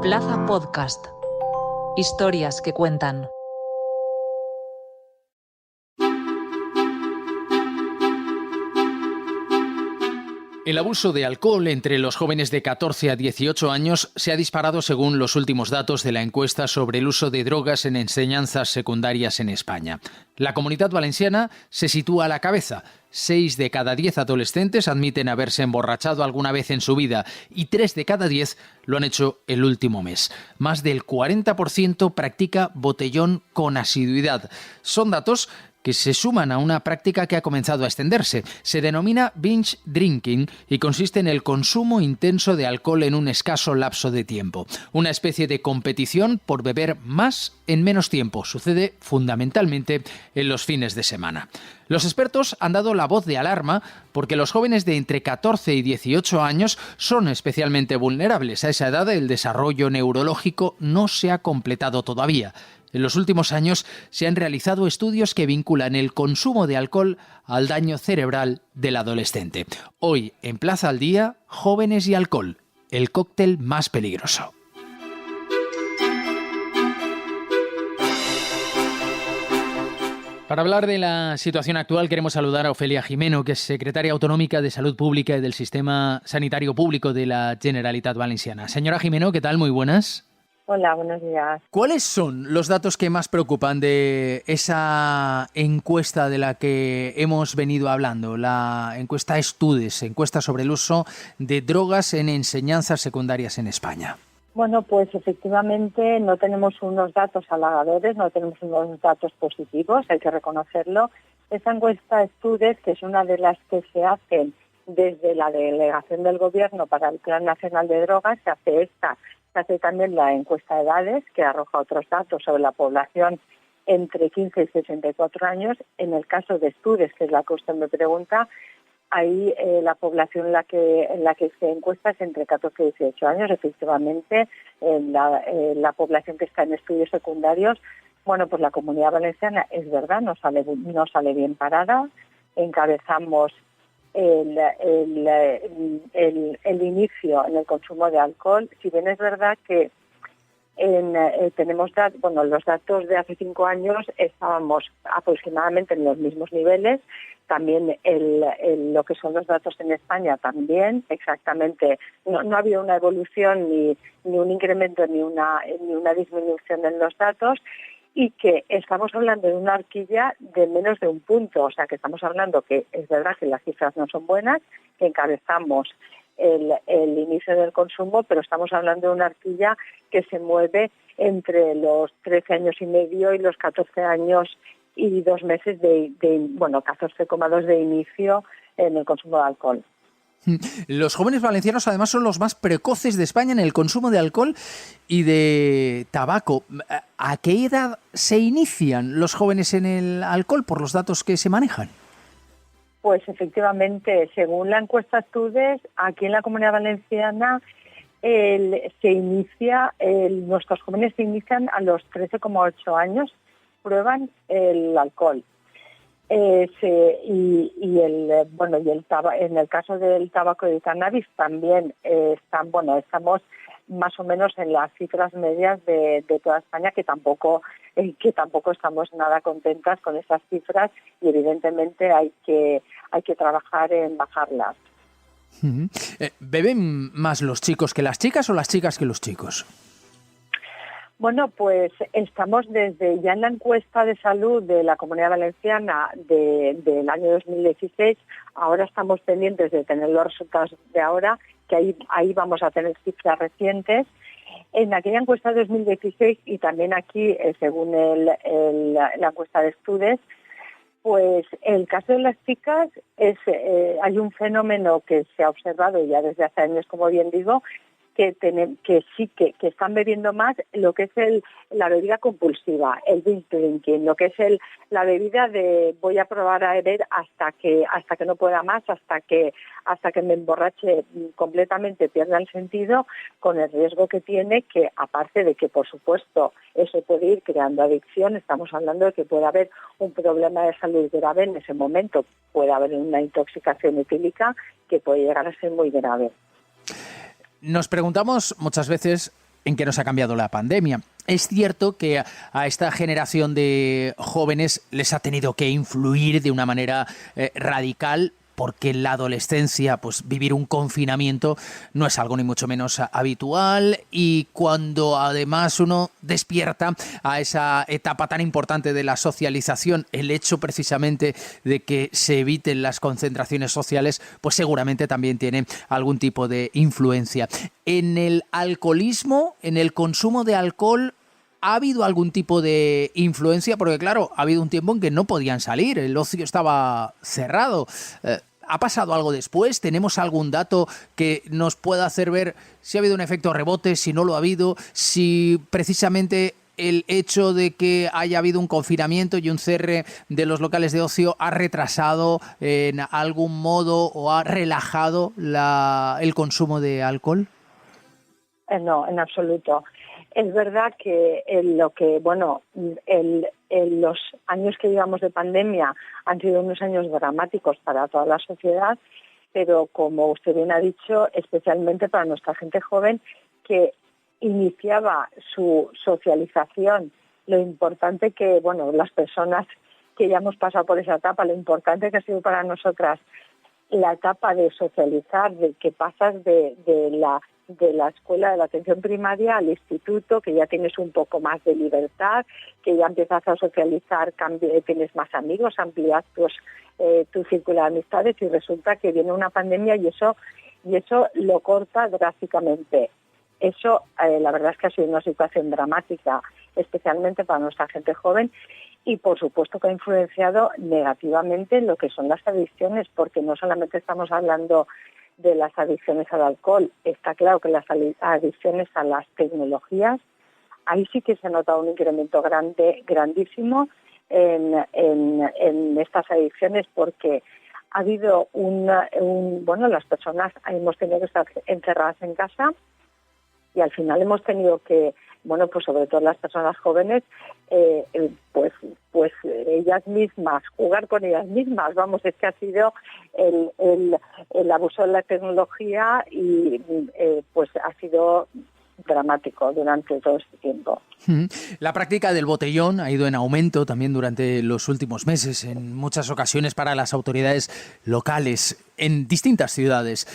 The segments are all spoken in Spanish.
Plaza Podcast. Historias que cuentan. El abuso de alcohol entre los jóvenes de 14 a 18 años se ha disparado según los últimos datos de la encuesta sobre el uso de drogas en enseñanzas secundarias en España. La Comunidad Valenciana se sitúa a la cabeza. 6 de cada 10 adolescentes admiten haberse emborrachado alguna vez en su vida y 3 de cada 10 lo han hecho el último mes. Más del 40% practica botellón con asiduidad. Son datos que se suman a una práctica que ha comenzado a extenderse. Se denomina binge drinking y consiste en el consumo intenso de alcohol en un escaso lapso de tiempo. Una especie de competición por beber más en menos tiempo. Sucede fundamentalmente en los fines de semana. Los expertos han dado la voz de alarma porque los jóvenes de entre 14 y 18 años son especialmente vulnerables. A esa edad el desarrollo neurológico no se ha completado todavía. En los últimos años se han realizado estudios que vinculan el consumo de alcohol al daño cerebral del adolescente. Hoy, en Plaza al Día, jóvenes y alcohol, el cóctel más peligroso. Para hablar de la situación actual queremos saludar a Ofelia Gimeno, que es secretaria autonómica de Salud Pública y del Sistema Sanitario Público de la Generalitat Valenciana. Señora Gimeno, ¿qué tal? Muy buenas. Hola, buenos días. ¿Cuáles son los datos que más preocupan de esa encuesta de la que hemos venido hablando? La encuesta Estudes, encuesta sobre el uso de drogas en enseñanzas secundarias en España. Bueno, pues efectivamente no tenemos unos datos halagadores, no tenemos unos datos positivos, hay que reconocerlo. Esta encuesta Estudes, que es una de las que se hacen desde la delegación del Gobierno para el Plan Nacional de Drogas, se hace también la encuesta de edades, que arroja otros datos sobre la población entre 15 y 64 años. En el caso de Estudes, que es la que usted me pregunta, ahí la población en la que se encuesta es entre 14 y 18 años. Efectivamente, la población que está en estudios secundarios, bueno, pues la Comunidad Valenciana, es verdad, no sale bien parada. Encabezamos el inicio en el consumo de alcohol. Si bien es verdad que tenemos los datos de hace 5 años estábamos aproximadamente en los mismos niveles. También lo que son los datos en España también exactamente no había una evolución ni un incremento ni una disminución en los datos, y que estamos hablando de una horquilla de menos de un punto, o sea que estamos hablando que es verdad que las cifras no son buenas, que encabezamos el inicio del consumo, pero estamos hablando de una horquilla que se mueve entre los 13 años y medio y los 14 años y 2 meses 14,2 de inicio en el consumo de alcohol. Los jóvenes valencianos además son los más precoces de España en el consumo de alcohol y de tabaco. ¿A qué edad se inician los jóvenes en el alcohol por los datos que se manejan? Pues efectivamente, según la encuesta Estudes, aquí en la Comunidad Valenciana nuestros jóvenes se inician a los 13,8 años, prueban el alcohol. En el caso del tabaco y el cannabis también estamos más o menos en las cifras medias de toda España, que tampoco estamos nada contentas con esas cifras, y evidentemente hay que trabajar en bajarlas. ¿Beben más los chicos que las chicas o las chicas que los chicos? Bueno, pues estamos desde ya en la encuesta de salud de la Comunidad Valenciana del año 2016, ahora estamos pendientes de tener los resultados de ahora, que ahí vamos a tener cifras recientes. En aquella encuesta de 2016 y también aquí, según la encuesta de Estudes, pues el caso de las chicas hay un fenómeno que se ha observado ya desde hace años, como bien digo, que están bebiendo más lo que es la bebida compulsiva, el binge drinking, lo que es la bebida de voy a probar a beber hasta que no pueda más, hasta que me emborrache completamente, pierda el sentido, con el riesgo que tiene, que aparte de que por supuesto eso puede ir creando adicción, estamos hablando de que puede haber un problema de salud grave en ese momento, puede haber una intoxicación etílica que puede llegar a ser muy grave. Nos preguntamos muchas veces en qué nos ha cambiado la pandemia. Es cierto que a esta generación de jóvenes les ha tenido que influir de una manera radical, porque en la adolescencia, pues vivir un confinamiento no es algo ni mucho menos habitual, y cuando además uno despierta a esa etapa tan importante de la socialización, el hecho precisamente de que se eviten las concentraciones sociales, pues seguramente también tiene algún tipo de influencia. En el alcoholismo, en el consumo de alcohol, ¿ha habido algún tipo de influencia? Porque claro, ha habido un tiempo en que no podían salir, el ocio estaba cerrado. ¿Ha pasado algo después? ¿Tenemos algún dato que nos pueda hacer ver si ha habido un efecto rebote, si no lo ha habido, si precisamente el hecho de que haya habido un confinamiento y un cierre de los locales de ocio ha retrasado en algún modo o ha relajado el consumo de alcohol? No, en absoluto. Es verdad que los años que llevamos de pandemia han sido unos años dramáticos para toda la sociedad, pero como usted bien ha dicho, especialmente para nuestra gente joven que iniciaba su socialización, lo importante que, las personas que ya hemos pasado por esa etapa, lo importante que ha sido para nosotras la etapa de socializar, de que pasas de la escuela de la atención primaria al instituto, que ya tienes un poco más de libertad, que ya empiezas a socializar, tienes más amigos, amplias tu círculo de amistades, y resulta que viene una pandemia y eso lo corta drásticamente. Eso, la verdad es que ha sido una situación dramática, especialmente para nuestra gente joven, y por supuesto que ha influenciado negativamente en lo que son las adicciones, porque no solamente estamos hablando de las adicciones al alcohol, está claro que las adicciones a las tecnologías, ahí sí que se ha notado un incremento grandísimo en estas adicciones, porque ha habido las personas hemos tenido que estar encerradas en casa, y al final hemos tenido que, pues sobre todo las personas jóvenes, pues ellas mismas, jugar con ellas mismas. Es que ha sido el abuso de la tecnología y pues ha sido dramático durante todo este tiempo. La práctica del botellón ha ido en aumento también durante los últimos meses, en muchas ocasiones para las autoridades locales en distintas ciudades.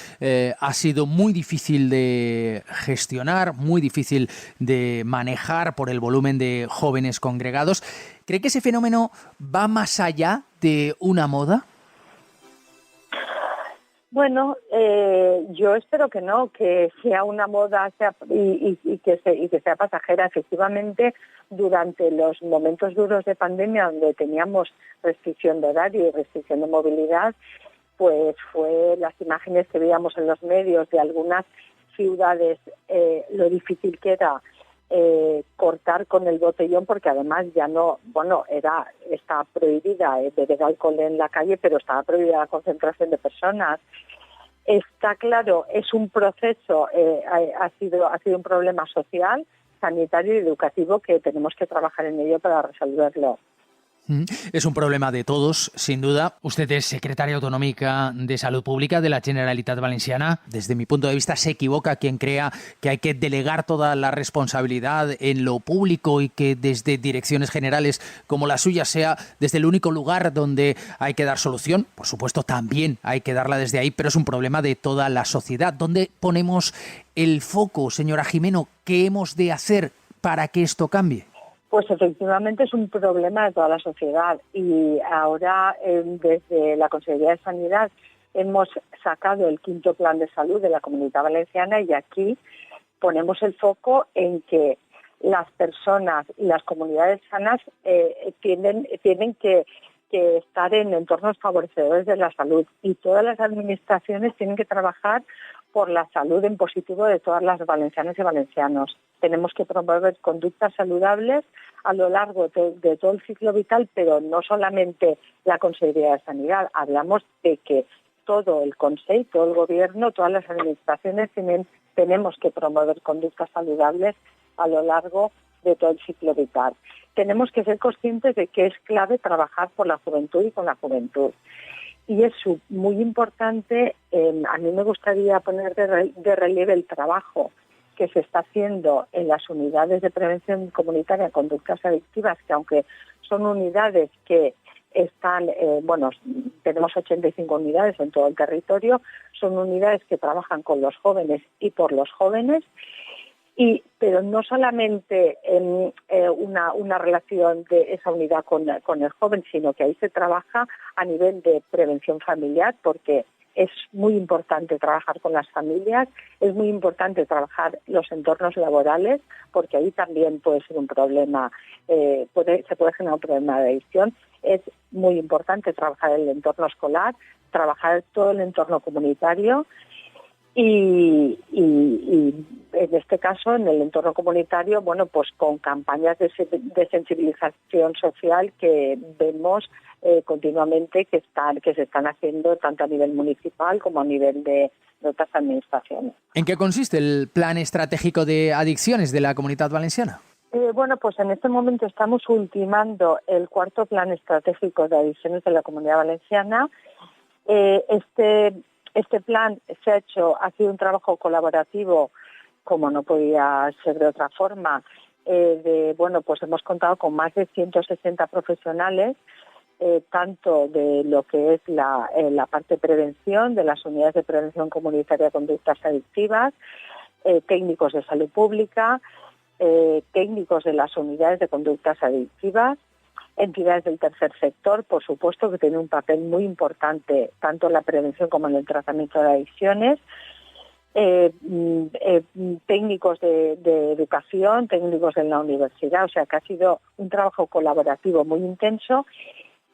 Ha sido muy difícil de gestionar, muy difícil de manejar por el volumen de jóvenes congregados. ¿Cree que ese fenómeno va más allá de una moda? Bueno, yo espero que no, que sea una moda y que sea pasajera. Efectivamente, durante los momentos duros de pandemia, donde teníamos restricción de horario y restricción de movilidad, pues fue las imágenes que veíamos en los medios de algunas ciudades, lo difícil que era cortar con el botellón, porque además ya no, está prohibida beber alcohol en la calle, pero estaba prohibida la concentración de personas. Está claro, es un proceso, ha sido un problema social, sanitario y educativo que tenemos que trabajar en ello para resolverlo. Es un problema de todos, sin duda. Usted es secretaria autonómica de Salud Pública de la Generalitat Valenciana. Desde mi punto de vista, se equivoca quien crea que hay que delegar toda la responsabilidad en lo público y que desde direcciones generales como la suya sea desde el único lugar donde hay que dar solución. Por supuesto, también hay que darla desde ahí, pero es un problema de toda la sociedad. ¿Dónde ponemos el foco, señora Jimeno? ¿Qué hemos de hacer para que esto cambie? Pues efectivamente es un problema de toda la sociedad, y ahora desde la Consejería de Sanidad hemos sacado el 5º Plan de Salud de la Comunidad Valenciana, y aquí ponemos el foco en que las personas y las comunidades sanas tienen que estar en entornos favorecedores de la salud, y todas las administraciones tienen que trabajar por la salud en positivo de todas las valencianas y valencianos. Tenemos que promover conductas saludables a lo largo de todo el ciclo vital, pero no solamente la Consejería de Sanidad. Hablamos de que todo el Consejo, todo el Gobierno, todas las administraciones tenemos que promover conductas saludables a lo largo de todo el ciclo vital. Tenemos que ser conscientes de que es clave trabajar por la juventud y con la juventud. Y es muy importante, a mí me gustaría poner de relieve el trabajo que se está haciendo en las unidades de prevención comunitaria de conductas adictivas, que aunque son unidades que están, tenemos 85 unidades en todo el territorio, son unidades que trabajan con los jóvenes y por los jóvenes, pero no solamente en una relación de esa unidad con el joven, sino que ahí se trabaja a nivel de prevención familiar, porque es muy importante trabajar con las familias, es muy importante trabajar los entornos laborales, porque ahí también puede ser un problema, se puede generar un problema de adicción. Es muy importante trabajar el entorno escolar, trabajar todo el entorno comunitario y en este caso, en el entorno comunitario, pues con campañas de sensibilización social que vemos continuamente que se están haciendo tanto a nivel municipal como a nivel de otras administraciones. ¿En qué consiste el plan estratégico de adicciones de la Comunitat Valenciana? Pues en este momento estamos ultimando el cuarto plan estratégico de adicciones de la Comunidad Valenciana. Este plan ha sido un trabajo colaborativo, como no podía ser de otra forma. Hemos contado con más de 160 profesionales, tanto de lo que es la parte de prevención, de las unidades de prevención comunitaria de conductas adictivas, técnicos de salud pública, técnicos de las unidades de conductas adictivas, entidades del tercer sector, por supuesto, que tienen un papel muy importante tanto en la prevención como en el tratamiento de adicciones, técnicos de educación, técnicos de la universidad, o sea que ha sido un trabajo colaborativo muy intenso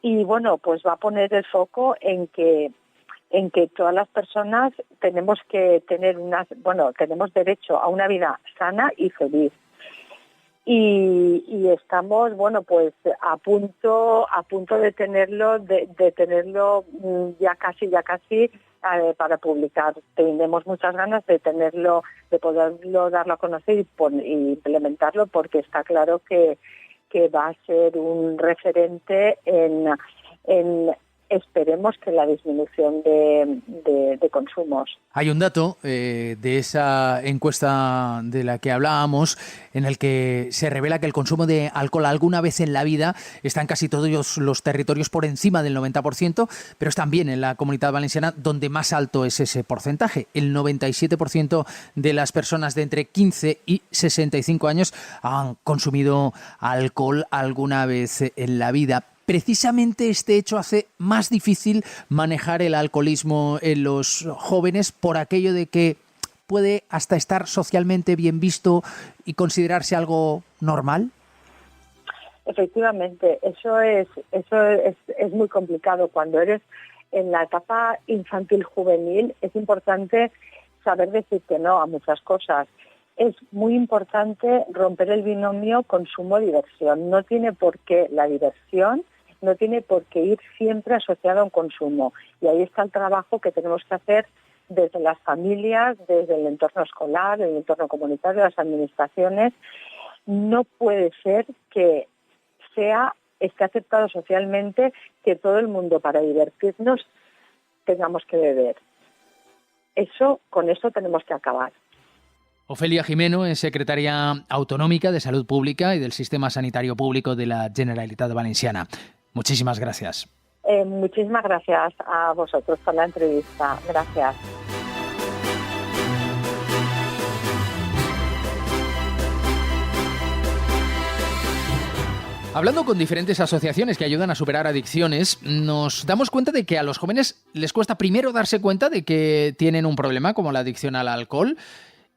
y pues va a poner el foco en que todas las personas tenemos que tener tenemos derecho a una vida sana y feliz. Y estamos a punto de tenerlo ya casi para publicar. Tenemos muchas ganas de tenerlo, de poderlo darlo a conocer y implementarlo, porque está claro que va a ser un referente en esperemos que la disminución de consumos. Hay un dato de esa encuesta de la que hablábamos en el que se revela que el consumo de alcohol alguna vez en la vida está en casi todos los territorios por encima del 90%, pero es también en la Comunitat Valenciana donde más alto es ese porcentaje. El 97% de las personas de entre 15 y 65 años han consumido alcohol alguna vez en la vida. Precisamente este hecho hace más difícil manejar el alcoholismo en los jóvenes por aquello de que puede hasta estar socialmente bien visto y considerarse algo normal. Efectivamente, eso es muy complicado. Cuando eres en la etapa infantil juvenil es importante saber decir que no a muchas cosas. Es muy importante romper el binomio consumo-diversión. No tiene por qué la diversión no tiene por qué ir siempre asociado a un consumo. Y ahí está el trabajo que tenemos que hacer desde las familias, desde el entorno escolar, el entorno comunitario, las administraciones. No puede ser que esté aceptado socialmente que todo el mundo para divertirnos tengamos que beber. Con eso tenemos que acabar. Ofelia Gimeno es secretaria autonómica de Salud Pública y del Sistema Sanitario Público de la Generalitat Valenciana. Muchísimas gracias. Muchísimas gracias a vosotros por la entrevista. Gracias. Hablando con diferentes asociaciones que ayudan a superar adicciones, nos damos cuenta de que a los jóvenes les cuesta primero darse cuenta de que tienen un problema como la adicción al alcohol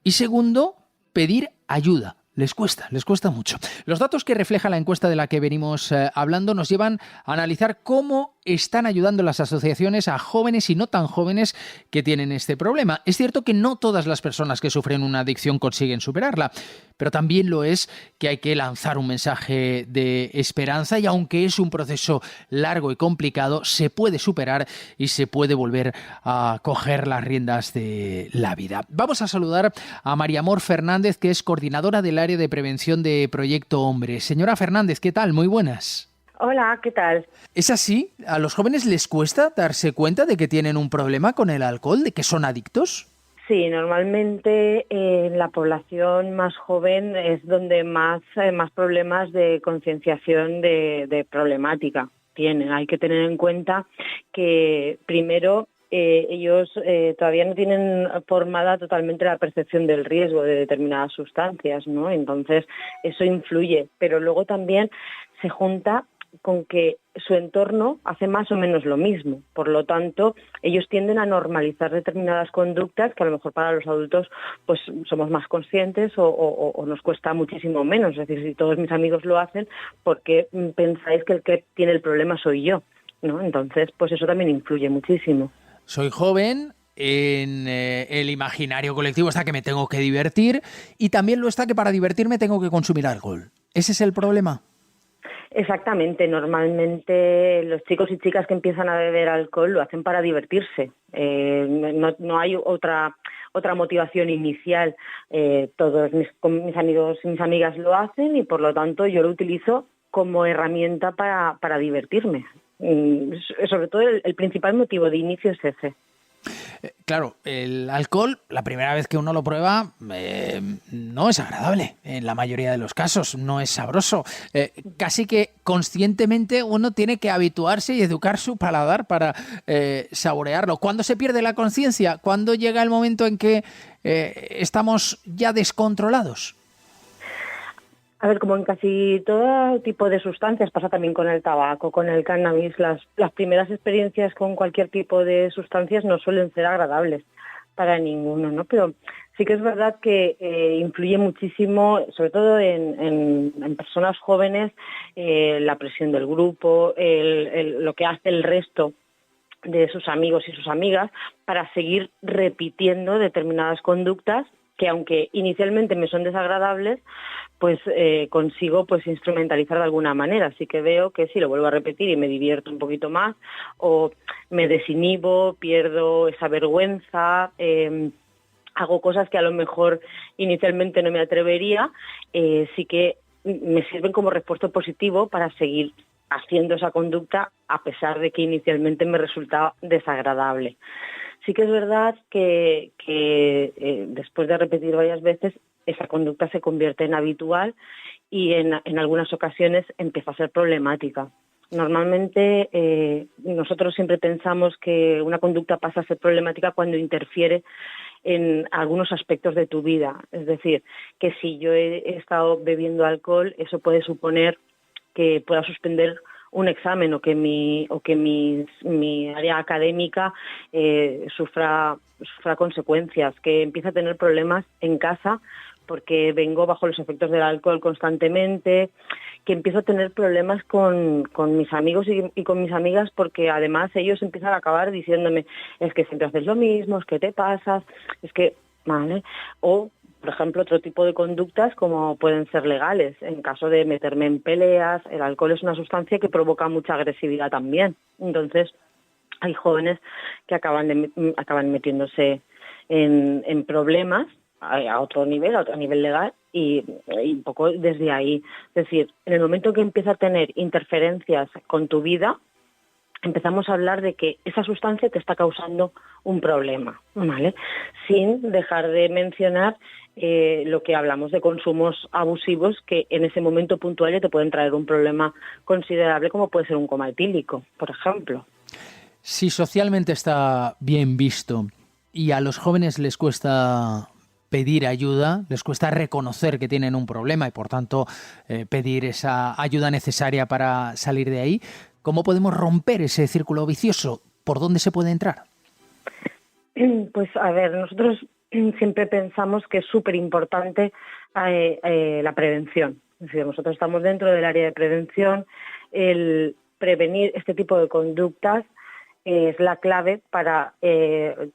y segundo, pedir ayuda. Les cuesta mucho. Los datos que refleja la encuesta de la que venimos hablando nos llevan a analizar cómo están ayudando las asociaciones a jóvenes y no tan jóvenes que tienen este problema. Es cierto que no todas las personas que sufren una adicción consiguen superarla, pero también lo es que hay que lanzar un mensaje de esperanza y aunque es un proceso largo y complicado, se puede superar y se puede volver a coger las riendas de la vida. Vamos a saludar a María Amor Fernández, que es coordinadora del área de prevención de Proyecto Hombre. Señora Fernández, ¿qué tal? Muy buenas. Hola, ¿qué tal? ¿Es así? ¿A los jóvenes les cuesta darse cuenta de que tienen un problema con el alcohol, de que son adictos? Sí, normalmente en la población más joven es donde más problemas de concienciación de problemática tienen. Hay que tener en cuenta que primero ellos todavía no tienen formada totalmente la percepción del riesgo de determinadas sustancias, ¿no? Entonces eso influye, pero luego también se junta con que su entorno hace más o menos lo mismo. Por lo tanto, ellos tienden a normalizar determinadas conductas que a lo mejor para los adultos pues somos más conscientes o nos cuesta muchísimo menos. Es decir, si todos mis amigos lo hacen, ¿por qué pensáis que el que tiene el problema soy yo? ¿No? Entonces, pues eso también influye muchísimo. Soy joven, en el imaginario colectivo está que me tengo que divertir y también lo está que para divertirme tengo que consumir alcohol. ¿Ese es el problema? Exactamente, normalmente los chicos y chicas que empiezan a beber alcohol lo hacen para divertirse, no hay otra motivación inicial. Todos mis amigos y mis amigas lo hacen y por lo tanto yo lo utilizo como herramienta para divertirme. Sobre todo el principal motivo de inicio es ese. Claro, el alcohol, la primera vez que uno lo prueba, no es agradable. En la mayoría de los casos no es sabroso. Casi que conscientemente uno tiene que habituarse y educar su paladar para saborearlo. ¿Cuándo se pierde la conciencia? ¿Cuándo llega el momento en que estamos ya descontrolados? A ver, como en casi todo tipo de sustancias, pasa también con el tabaco, con el cannabis, las primeras experiencias con cualquier tipo de sustancias no suelen ser agradables para ninguno, ¿no? Pero sí que es verdad que influye muchísimo, sobre todo en personas jóvenes, la presión del grupo, lo que hace el resto de sus amigos y sus amigas para seguir repitiendo determinadas conductas que aunque inicialmente me son desagradables, pues consigo pues instrumentalizar de alguna manera. Así que veo que sí, lo vuelvo a repetir y me divierto un poquito más, o me desinhibo, pierdo esa vergüenza, hago cosas que a lo mejor inicialmente no me atrevería, sí que me sirven como refuerzo positivo para seguir haciendo esa conducta a pesar de que inicialmente me resultaba desagradable. Sí que es verdad que después de repetir varias veces, esa conducta se convierte en habitual y en algunas ocasiones empieza a ser problemática. Normalmente nosotros siempre pensamos que una conducta pasa a ser problemática cuando interfiere en algunos aspectos de tu vida. Es decir, que si yo he estado bebiendo alcohol, eso puede suponer que pueda suspender un examen o que mi área académica sufra consecuencias, que empiece a tener problemas en casa porque vengo bajo los efectos del alcohol constantemente, que empiezo a tener problemas con mis amigos y con mis amigas porque además ellos empiezan a acabar diciéndome es que siempre haces lo mismo, es que te pasas, es que, ¿vale? O por ejemplo, otro tipo de conductas como pueden ser legales. En caso de meterme en peleas, el alcohol es una sustancia que provoca mucha agresividad también. Entonces, hay jóvenes que acaban metiéndose en problemas a otro nivel legal y un poco desde ahí. Es decir, en el momento en que empieza a tener interferencias con tu vida, empezamos a hablar de que esa sustancia te está causando un problema, ¿vale? Sin dejar de mencionar lo que hablamos de consumos abusivos que en ese momento puntual ya te pueden traer un problema considerable como puede ser un coma etílico, por ejemplo. Si socialmente está bien visto y a los jóvenes les cuesta pedir ayuda, les cuesta reconocer que tienen un problema y por tanto pedir esa ayuda necesaria para salir de ahí, ¿cómo podemos romper ese círculo vicioso? ¿Por dónde se puede entrar? Pues a ver, nosotros siempre pensamos que es súper importante la prevención. Es decir, nosotros estamos dentro del área de prevención. El prevenir este tipo de conductas es la clave para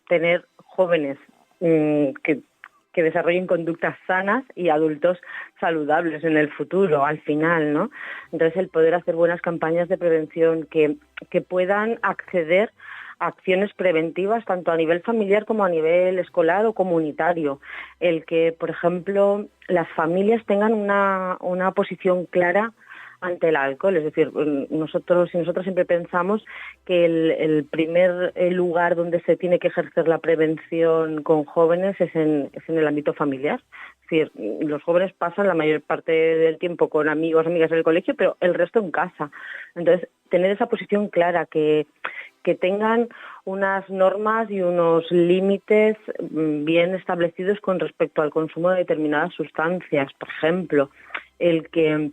tener jóvenes que desarrollen conductas sanas y adultos saludables en el futuro, al final, ¿no? Entonces, el poder hacer buenas campañas de prevención que puedan acceder a acciones preventivas tanto a nivel familiar como a nivel escolar o comunitario. El que, por ejemplo, las familias tengan una posición clara ante el alcohol. Es decir, nosotros y nosotras siempre pensamos que el primer lugar donde se tiene que ejercer la prevención con jóvenes es en el ámbito familiar. Es decir, los jóvenes pasan la mayor parte del tiempo con amigos, amigas en el colegio, pero el resto en casa. Entonces, tener esa posición clara, que tengan unas normas y unos límites bien establecidos con respecto al consumo de determinadas sustancias. Por ejemplo, el que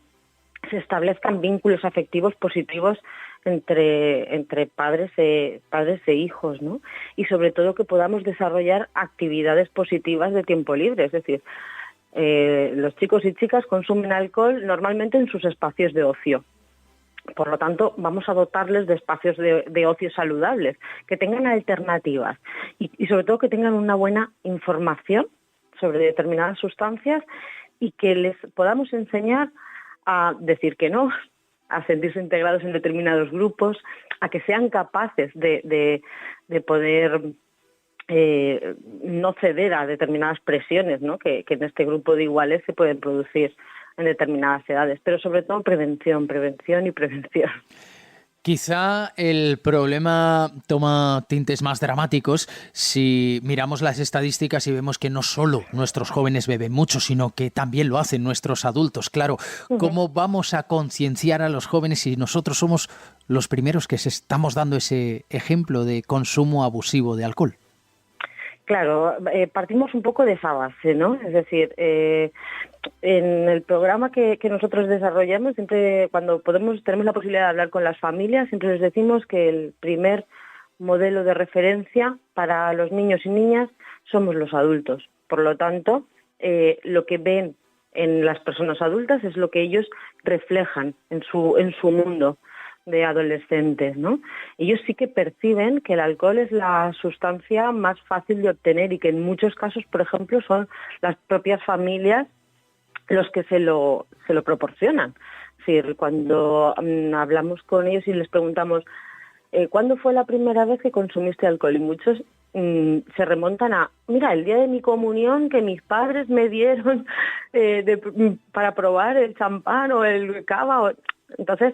se establezcan vínculos afectivos positivos entre padres e hijos, ¿no? Y sobre todo que podamos desarrollar actividades positivas de tiempo libre. Es decir, los chicos y chicas consumen alcohol normalmente en sus espacios de ocio. Por lo tanto, vamos a dotarles de espacios de ocio saludables, que tengan alternativas y sobre todo que tengan una buena información sobre determinadas sustancias y que les podamos enseñar a decir que no, a sentirse integrados en determinados grupos, a que sean capaces de poder no ceder a determinadas presiones, ¿no? que en este grupo de iguales se pueden producir en determinadas edades, pero sobre todo prevención y prevención. Quizá el problema toma tintes más dramáticos si miramos las estadísticas y vemos que no solo nuestros jóvenes beben mucho, sino que también lo hacen nuestros adultos. Claro, ¿cómo vamos a concienciar a los jóvenes si nosotros somos los primeros que estamos dando ese ejemplo de consumo abusivo de alcohol? Claro, partimos un poco de esa base, ¿no? Es decir, en el programa que nosotros desarrollamos, siempre cuando tenemos la posibilidad de hablar con las familias, siempre les decimos que el primer modelo de referencia para los niños y niñas somos los adultos. Por lo tanto, lo que ven en las personas adultas es lo que ellos reflejan en su mundo de adolescentes, ¿no? Ellos sí que perciben que el alcohol es la sustancia más fácil de obtener y que en muchos casos, por ejemplo, son las propias familias los que se lo proporcionan. Es decir, cuando hablamos con ellos y les preguntamos ¿cuándo fue la primera vez que consumiste alcohol? Y muchos se remontan a, mira, el día de mi comunión que mis padres me dieron para probar el champán o el cava. Entonces,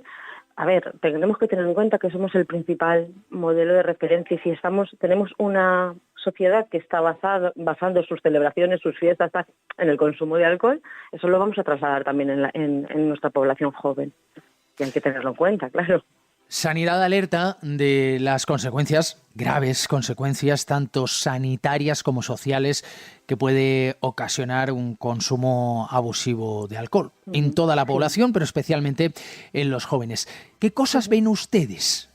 a ver, tenemos que tener en cuenta que somos el principal modelo de referencia y si tenemos una sociedad que está basando sus celebraciones, sus fiestas en el consumo de alcohol, eso lo vamos a trasladar también en nuestra población joven. Y hay que tenerlo en cuenta, claro. Sanidad alerta de las consecuencias, graves consecuencias, tanto sanitarias como sociales, que puede ocasionar un consumo abusivo de alcohol en toda la población, pero especialmente en los jóvenes. ¿Qué cosas ven ustedes?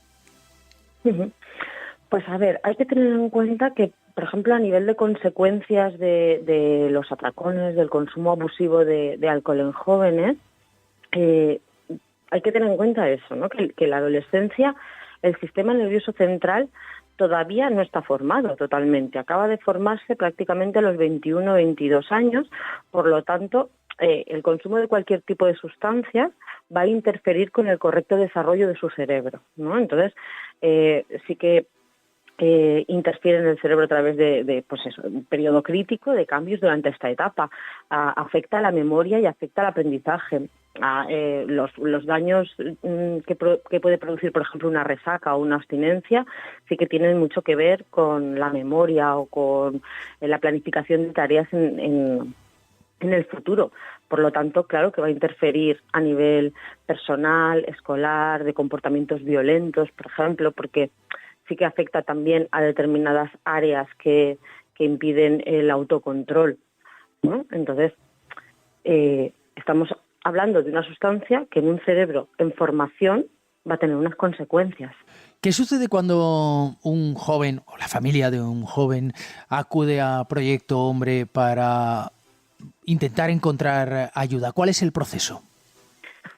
Pues a ver, hay que tener en cuenta que, por ejemplo, a nivel de consecuencias de los atracones, del consumo abusivo de alcohol en jóvenes, hay que tener en cuenta eso, ¿no? Que la adolescencia, el sistema nervioso central todavía no está formado totalmente. Acaba de formarse prácticamente a los 21 o 22 años. Por lo tanto, el consumo de cualquier tipo de sustancia va a interferir con el correcto desarrollo de su cerebro, ¿no? Entonces, sí que interfiere en el cerebro a través de pues eso, un periodo crítico de cambios durante esta etapa. Afecta a la memoria y afecta al aprendizaje. Los daños que puede producir, por ejemplo, una resaca o una abstinencia, sí que tienen mucho que ver con la memoria o con la planificación de tareas en el futuro. Por lo tanto, claro que va a interferir a nivel personal, escolar, de comportamientos violentos, por ejemplo, porque sí que afecta también a determinadas áreas que impiden el autocontrol, ¿no? Entonces, estamos hablando de una sustancia que en un cerebro en formación va a tener unas consecuencias. ¿Qué sucede cuando un joven o la familia de un joven acude a Proyecto Hombre para intentar encontrar ayuda? ¿Cuál es el proceso?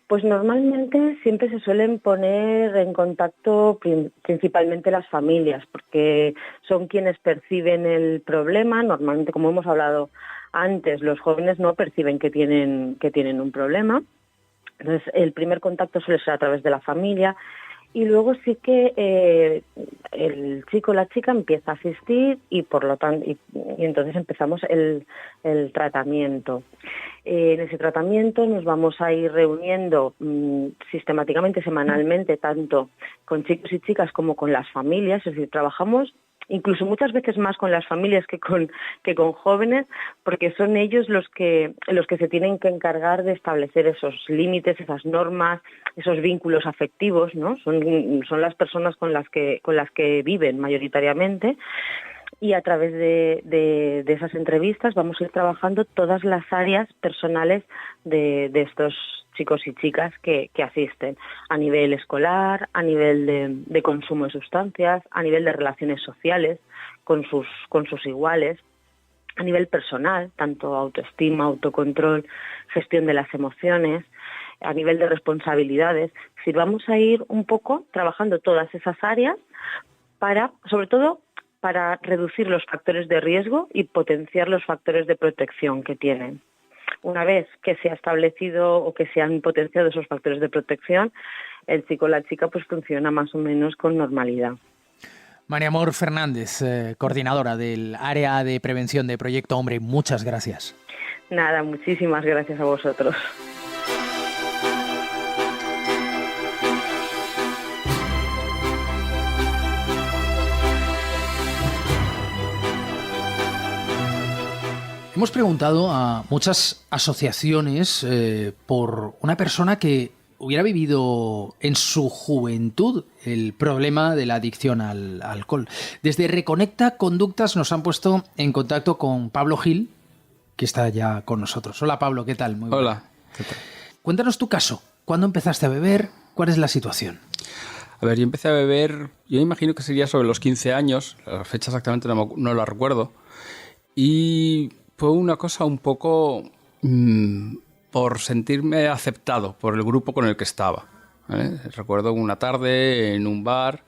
Pues normalmente siempre se suelen poner en contacto principalmente las familias, porque son quienes perciben el problema. Normalmente, como hemos hablado antes, los jóvenes no perciben que tienen un problema. Entonces, el primer contacto suele ser a través de la familia Y luego sí que el chico o la chica empieza a asistir y por lo tanto y entonces empezamos el tratamiento. En ese tratamiento nos vamos a ir reuniendo sistemáticamente, semanalmente, tanto con chicos y chicas como con las familias, es decir, trabajamos incluso muchas veces más con las familias que con jóvenes, porque son ellos los que se tienen que encargar de establecer esos límites, esas normas, esos vínculos afectivos, ¿no? Son las personas con las que viven mayoritariamente. Y a través de esas entrevistas vamos a ir trabajando todas las áreas personales de estos chicos y chicas que asisten, a nivel escolar, a nivel de consumo de sustancias, a nivel de relaciones sociales con sus iguales, a nivel personal, tanto autoestima, autocontrol, gestión de las emociones, a nivel de responsabilidades. Es decir, vamos a ir un poco trabajando todas esas áreas sobre todo para reducir los factores de riesgo y potenciar los factores de protección que tienen. Una vez que se ha establecido o que se han potenciado esos factores de protección, el chico o la chica pues funciona más o menos con normalidad. María Amor Fernández, coordinadora del área de prevención de Proyecto Hombre, muchas gracias. Nada, muchísimas gracias a vosotros. Hemos preguntado a muchas asociaciones por una persona que hubiera vivido en su juventud el problema de la adicción al alcohol. Desde Reconecta Conductas nos han puesto en contacto con Pablo Gil, que está ya con nosotros. Hola Pablo, ¿qué tal? Muy Hola, ¿qué tal? Cuéntanos tu caso. ¿Cuándo empezaste a beber? ¿Cuál es la situación? A ver, yo empecé a beber, yo imagino que sería sobre los 15 años, la fecha exactamente no la recuerdo, y fue una cosa un poco por sentirme aceptado por el grupo con el que estaba, ¿vale? Recuerdo una tarde en un bar,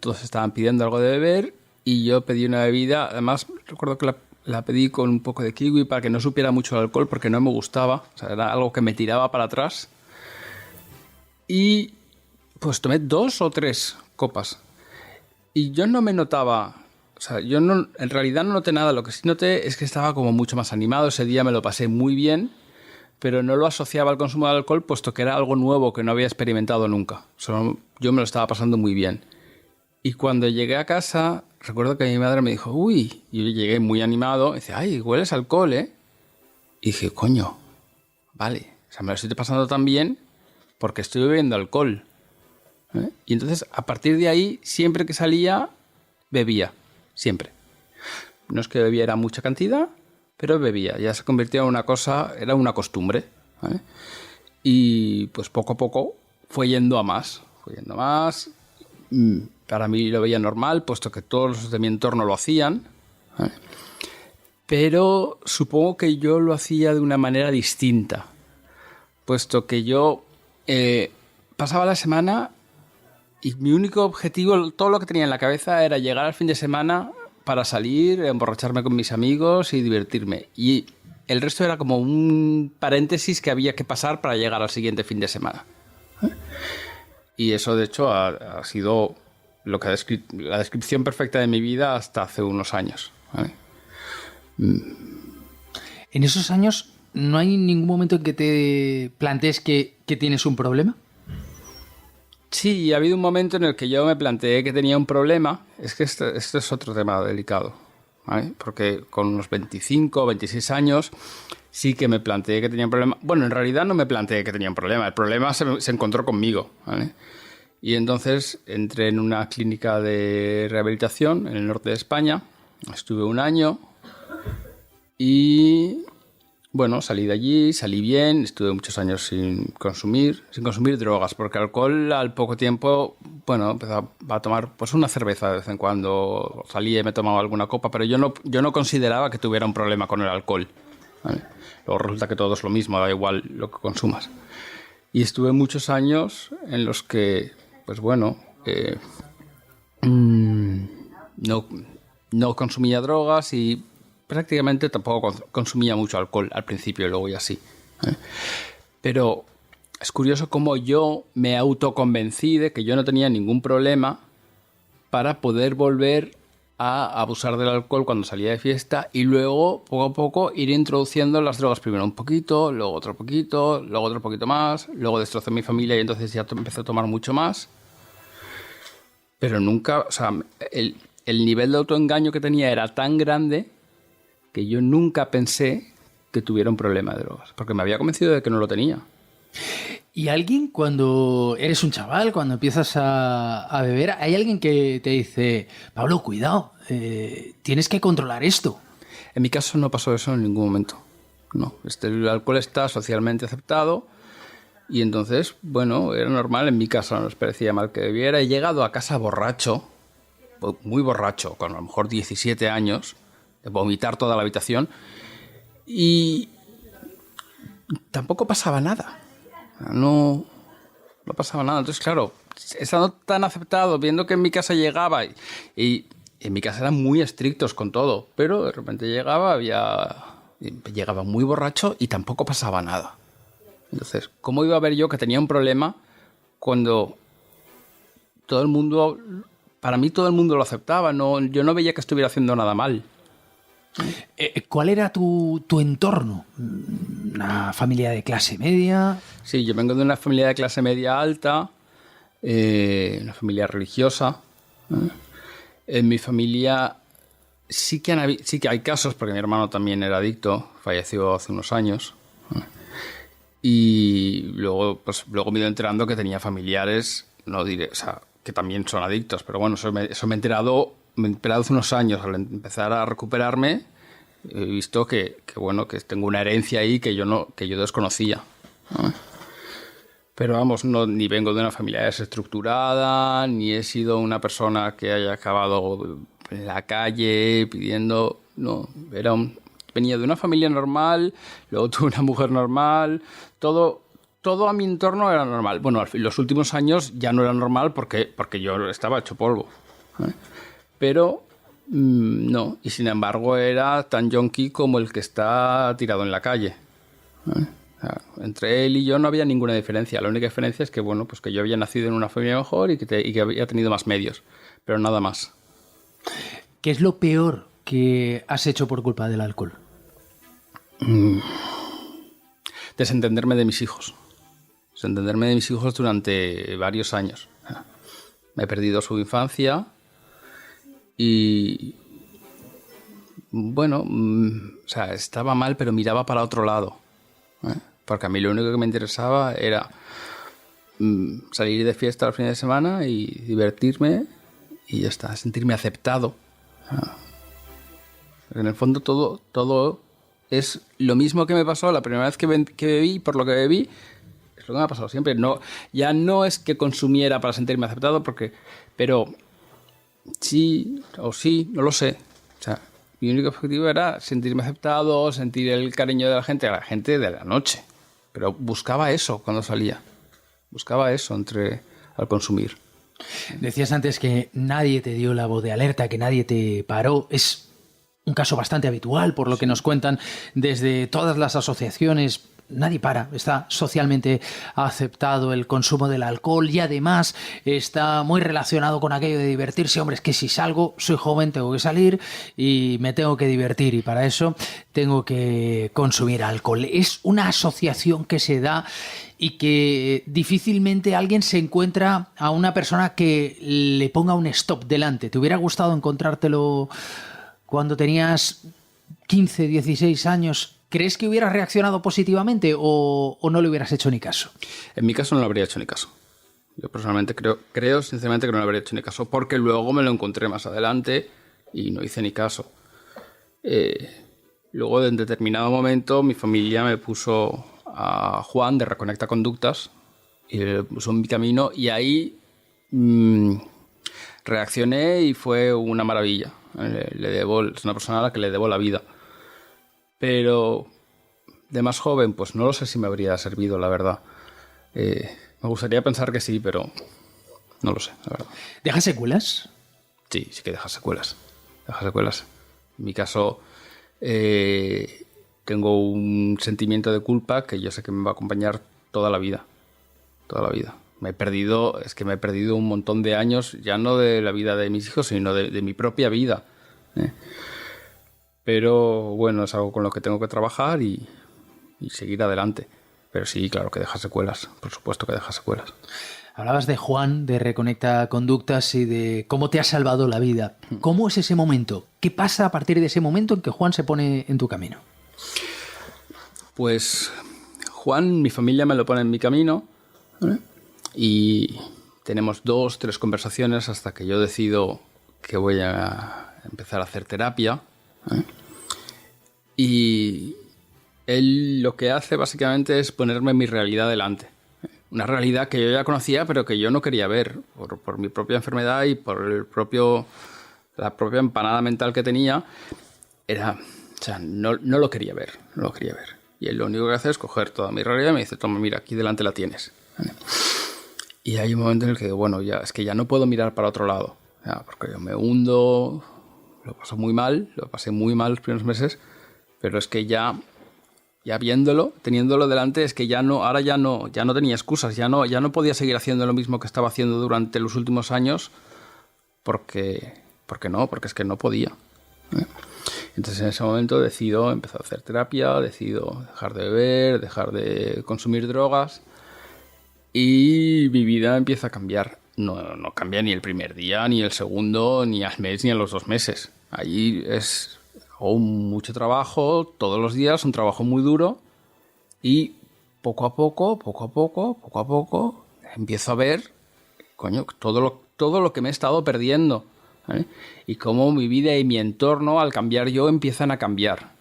todos estaban pidiendo algo de beber y yo pedí una bebida, además recuerdo que la pedí con un poco de kiwi para que no supiera mucho el alcohol porque no me gustaba, o sea, era algo que me tiraba para atrás y pues tomé 2 o 3 copas y yo no me notaba. O sea, yo en realidad no noté nada. Lo que sí noté es que estaba como mucho más animado. Ese día me lo pasé muy bien, pero no lo asociaba al consumo de alcohol, puesto que era algo nuevo que no había experimentado nunca. Yo me lo estaba pasando muy bien. Y cuando llegué a casa, recuerdo que mi madre me dijo, uy, y yo llegué muy animado. Y dice, ay, hueles a alcohol, ¿eh? Y dije, coño, vale. O sea, me lo estoy pasando tan bien porque estoy bebiendo alcohol, ¿eh? Y entonces, a partir de ahí, siempre que salía, bebía. Siempre. No es que bebiera mucha cantidad, pero bebía. Ya se convirtió en una cosa, era una costumbre, ¿vale? Y pues poco a poco fue yendo a más. Para mí lo veía normal, puesto que todos los de mi entorno lo hacían, ¿vale? Pero supongo que yo lo hacía de una manera distinta, puesto que yo pasaba la semana y mi único objetivo, todo lo que tenía en la cabeza era llegar al fin de semana para salir, emborracharme con mis amigos y divertirme. Y el resto era como un paréntesis que había que pasar para llegar al siguiente fin de semana. Y eso, de hecho, ha sido lo que la descripción perfecta de mi vida hasta hace unos años, ¿vale? En esos años, ¿no hay ningún momento en que te plantees que tienes un problema? Sí, ha habido un momento en el que yo me planteé que tenía un problema. Es que este es otro tema delicado, ¿vale? Porque con unos 25 o 26 años sí que me planteé que tenía un problema. Bueno, en realidad no me planteé que tenía un problema. El problema se encontró conmigo, ¿vale? Y entonces entré en una clínica de rehabilitación en el norte de España. Estuve un año y bueno, salí de allí, salí bien, estuve muchos años sin consumir drogas, porque alcohol al poco tiempo, bueno, empezaba a tomar pues una cerveza de vez en cuando, salía y me tomaba alguna copa, pero yo no consideraba que tuviera un problema con el alcohol, ¿vale? Luego resulta que todo es lo mismo, da igual lo que consumas. Y estuve muchos años en los que, pues bueno, no consumía drogas y prácticamente tampoco consumía mucho alcohol al principio y luego ya sí, ¿eh? Pero es curioso cómo yo me autoconvencí de que yo no tenía ningún problema para poder volver a abusar del alcohol cuando salía de fiesta y luego, poco a poco, ir introduciendo las drogas. Primero un poquito, luego otro poquito más, luego destrocé mi familia y entonces ya empecé a tomar mucho más. Pero nunca, o sea, el nivel de autoengaño que tenía era tan grande que yo nunca pensé que tuviera un problema de drogas, porque me había convencido de que no lo tenía. ¿Y alguien cuando eres un chaval, cuando empiezas a beber, hay alguien que te dice, Pablo, cuidado, tienes que controlar esto? En mi caso no pasó eso en ningún momento. No, el alcohol está socialmente aceptado y entonces, bueno, era normal. En mi casa no les parecía mal que bebiera. He llegado a casa borracho, muy borracho, con a lo mejor 17 años, de vomitar toda la habitación y tampoco pasaba nada. No pasaba nada. Entonces, claro, estando tan aceptado, viendo que en mi casa llegaba y en mi casa eran muy estrictos con todo, pero de repente llegaba muy borracho y tampoco pasaba nada. Entonces, ¿cómo iba a ver yo que tenía un problema cuando todo el mundo, para mí todo el mundo lo aceptaba? No, yo no veía que estuviera haciendo nada mal. ¿Cuál era tu entorno? ¿Una familia de clase media? Sí, yo vengo de una familia de clase media alta, una familia religiosa. En mi familia sí que hay casos, porque mi hermano también era adicto, falleció hace unos años. Y luego me he ido enterando que tenía familiares, no diré, o sea, que también son adictos, pero bueno, eso me he enterado hace unos años. Al empezar a recuperarme, he visto que tengo una herencia ahí que yo desconocía. Pero vamos, ni vengo de una familia desestructurada, ni he sido una persona que haya acabado en la calle pidiendo. No, venía de una familia normal, luego tuve una mujer normal, todo a mi entorno era normal. Bueno, en los últimos años ya no era normal porque yo estaba hecho polvo. Pero no, y sin embargo era tan yonki como el que está tirado en la calle. Entre él y yo no había ninguna diferencia. La única diferencia es que, pues que yo había nacido en una familia mejor y que había tenido más medios, pero nada más. ¿Qué es lo peor que has hecho por culpa del alcohol? Desentenderme de mis hijos. Desentenderme de mis hijos durante varios años. Me he perdido su infancia y estaba mal, pero miraba para otro lado. Porque a mí lo único que me interesaba era salir de fiesta al fin de semana y divertirme y ya está, sentirme aceptado. En el fondo todo es lo mismo que me pasó la primera vez que bebí, por lo que bebí, es lo que me ha pasado siempre. No, ya no es que consumiera para sentirme aceptado, pero sí o sí, no lo sé. O sea, mi único objetivo era sentirme aceptado, sentir el cariño de la gente de la noche. Pero buscaba eso cuando salía. Buscaba eso al consumir. Decías antes que nadie te dio la voz de alerta, que nadie te paró. Es un caso bastante habitual, por lo que nos cuentan desde todas las asociaciones. Nadie para, está socialmente aceptado el consumo del alcohol y además está muy relacionado con aquello de divertirse. Hombre, es que si salgo, soy joven, tengo que salir y me tengo que divertir y para eso tengo que consumir alcohol. Es una asociación que se da y que difícilmente alguien se encuentra a una persona que le ponga un stop delante. ¿Te hubiera gustado encontrártelo cuando tenías 15, 16 años? ¿Crees que hubieras reaccionado positivamente o no le hubieras hecho ni caso? En mi caso no le habría hecho ni caso. Yo personalmente creo sinceramente que no le habría hecho ni caso, porque luego me lo encontré más adelante y no hice ni caso. Luego, en determinado momento, mi familia me puso a Juan de Reconecta Conductas y le puso en mi camino y ahí reaccioné y fue una maravilla. Es una persona a la que le debo la vida. Pero de más joven, pues no lo sé si me habría servido, la verdad. Me gustaría pensar que sí, pero no lo sé, la verdad. ¿Deja secuelas? Sí que deja secuelas. Deja secuelas. En mi caso, tengo un sentimiento de culpa que yo sé que me va a acompañar toda la vida. toda la vida. Me he perdido un montón de años, ya no de la vida de mis hijos, sino de mi propia vida. Pero bueno, es algo con lo que tengo que trabajar y seguir adelante. Pero sí, claro que deja secuelas, por supuesto que deja secuelas. Hablabas de Juan, de Reconecta Conductas y de cómo te ha salvado la vida. ¿Cómo es ese momento? ¿Qué pasa a partir de ese momento en que Juan se pone en tu camino? Pues Juan, mi familia me lo pone en mi camino, ¿vale? Y tenemos 2-3 conversaciones hasta que yo decido que voy a empezar a hacer terapia, ¿vale? Y él lo que hace básicamente es ponerme mi realidad delante. Una realidad que yo ya conocía, pero que yo no quería ver por mi propia enfermedad y por la propia empanada mental que tenía. No lo quería ver, no lo quería ver. Y él lo único que hace es coger toda mi realidad y me dice, toma, mira, aquí delante la tienes. ¿Vale? Y hay un momento en el que, bueno, es que ya no puedo mirar para otro lado. Porque yo me hundo, lo pasé muy mal los primeros meses, pero es que ya viéndolo, teniéndolo delante, es que ya no tenía excusas, ya no podía seguir haciendo lo mismo que estaba haciendo durante los últimos años, porque es que no podía. Entonces en ese momento decido empezar a hacer terapia, decido dejar de beber, dejar de consumir drogas y mi vida empieza a cambiar. No cambia ni el primer día, ni el segundo, ni al mes, ni a los 2 meses. Ahí hago mucho trabajo, todos los días, un trabajo muy duro y poco a poco empiezo a ver, todo lo que me he estado perdiendo, ¿vale? Y cómo mi vida y mi entorno, al cambiar yo, empiezan a cambiar.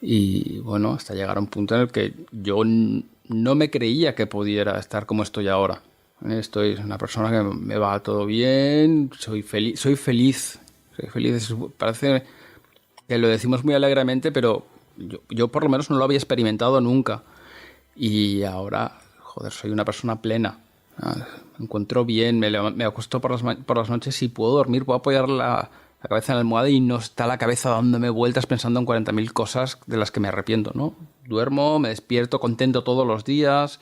Y bueno, hasta llegar a un punto en el que yo no me creía que pudiera estar como estoy ahora. Estoy una persona que me va todo bien, soy feliz. Parece que lo decimos muy alegremente, pero yo por lo menos no lo había experimentado nunca. Y ahora, soy una persona plena. Me encuentro bien, me acuesto por las noches y puedo dormir, puedo apoyar la cabeza en la almohada y no está la cabeza dándome vueltas pensando en 40.000 cosas de las que me arrepiento, ¿no? Duermo, me despierto contento todos los días.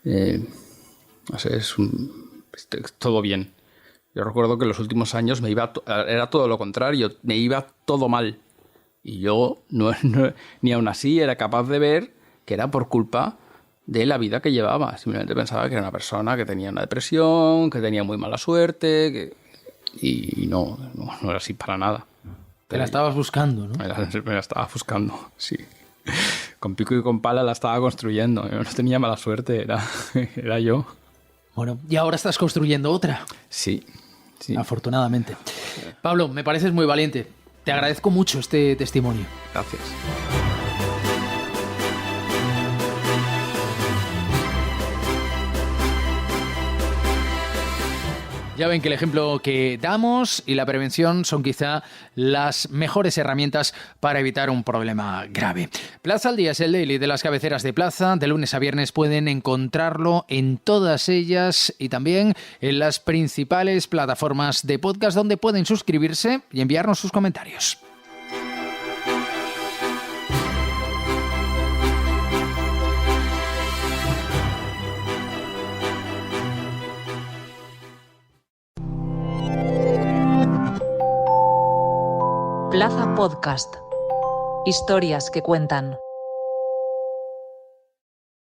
Es todo bien. Yo recuerdo que en los últimos años era todo lo contrario, me iba todo mal. Y yo ni aún así era capaz de ver que era por culpa de la vida que llevaba. Simplemente pensaba que era una persona que tenía una depresión, que tenía muy mala suerte, y no era así para nada. Te la estabas buscando, ¿no? Me la estaba buscando, sí. Con pico y con pala la estaba construyendo. Yo no tenía mala suerte, era yo. Bueno, y ahora estás construyendo otra. Sí. Afortunadamente. Pablo, me pareces muy valiente. Te agradezco mucho este testimonio. Gracias. Ya ven que el ejemplo que damos y la prevención son quizá las mejores herramientas para evitar un problema grave. Plaza al Día es el daily de las cabeceras de Plaza. De lunes a viernes pueden encontrarlo en todas ellas y también en las principales plataformas de podcast donde pueden suscribirse y enviarnos sus comentarios. Plaza Podcast. Historias que cuentan.